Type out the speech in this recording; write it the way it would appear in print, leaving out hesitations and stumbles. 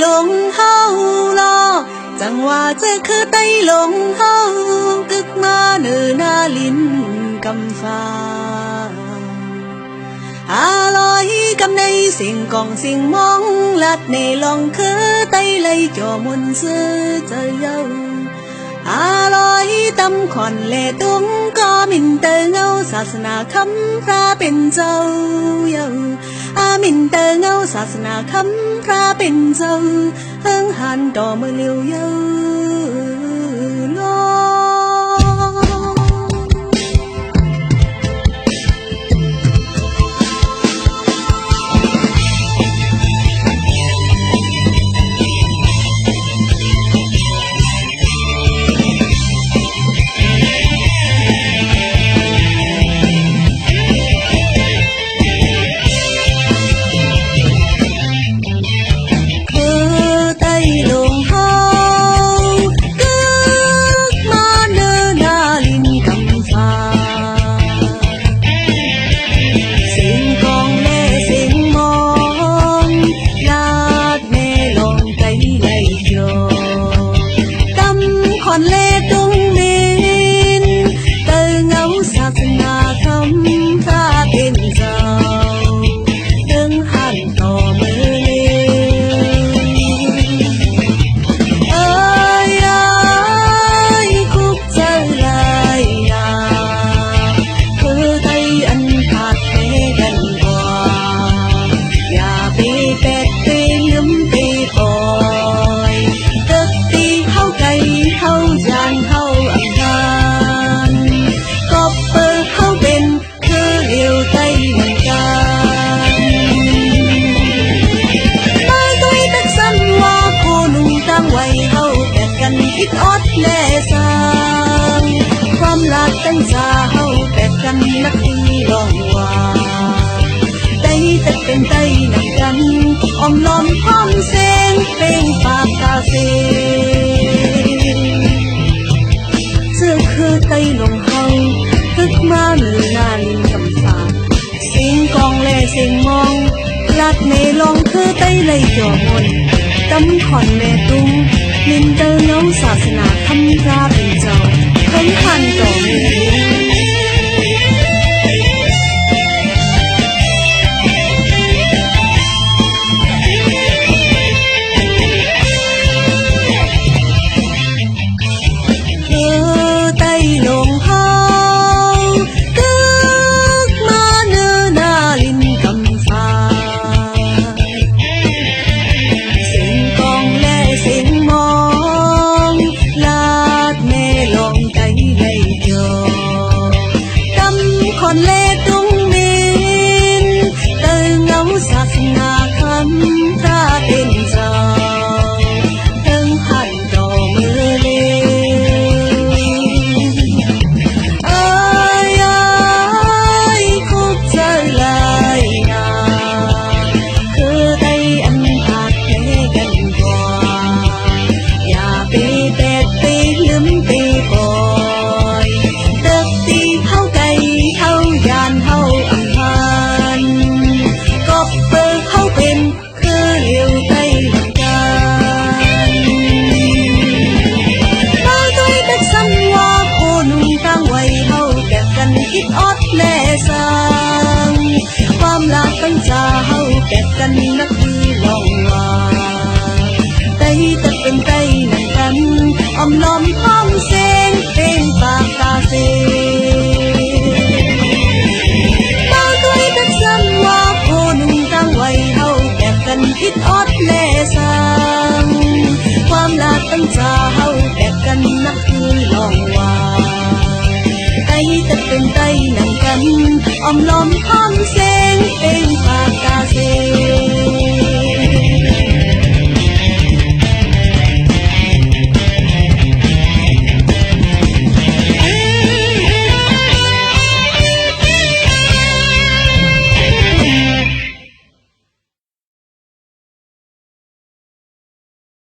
ลงเฮาลอจังว่าจะคือไตลงเฮากึกมาเนื้อนาลินกำฟ้าลอยกำในสิ่งกองสิ่งมองลัดในลองคือไตเลยจ่อมุนซื้อเจอเยาลอยตำขอนแลตุ้งก็มินเตอเงาศาสนาคำพระเป็นเจ้าเยามินเตอเงาศาสนาคำพระเป็นเจ้าเฮิงหันต่อมือเลี้ยวเยาคนเล่ตุ้งมินเตอเงาศาสนาคำพระเป็นเจ้าถึงหันต่อมือเลี้ยคุกเจอลายนาคือไทยอันขาดเทกันกว่าอย่าไปเป็ดไปลืมไปปล่อยตึกตีเข้าไกลเข้าจานเข้าอังคารก็เปิดเข้าเป็นคือเดียวใจเหมือนกันมาตัวตักสันว่าโคนุ่งตั้งไว้เข้าแต่กันคิดอดแล่สางความลาดตั้งชาเข้าแต่กันนักที่ลองว่าใจจะเป็นใจหนักกันอมล้อมพร้อมเสียงเป็นปากกาเซคือไตลงเฮาตึกมาเนื้อนาลินกำสาสิงกองแลสิงมองลัดในลองคือไตเลยจ่อมนตำขอนแลตุ้งลินเตอเงาศาสนาคำพระเป็นเจ้าเพิ่งพันต่อมือคนเล่ตุ้งมินเตอเงาศาสนาคำพระเป็นเจ้าถึงหันต่อมือเลี้ยคุกเจอลายนาคือไทยอันขาดเทกันกว่าอย่าไปเป็ดไปลืมไปปล่อยตึกตีเข้าไกลเข้ายานเข้าอังคารก็เปิดเข้าเป็นคือเลี้ยวใจเหมือนกันมาด้วยตักสันว่าโคนุ่งตั้งไว้เข้าแต่กันคิดอดแล่สางความลาดตั้งจาเข้าแต่กันนักที่ลองว่าใจจะเป็นใจเหมือนกันอมล้อมพร้อมเสียงเป็นปากกาเซคิดอดแล่สางความลาดตั้งจาเฮาแต่กันนักคือลองว่าใจจะเป็นใจนั่งกันอมล้อมพร้อมเส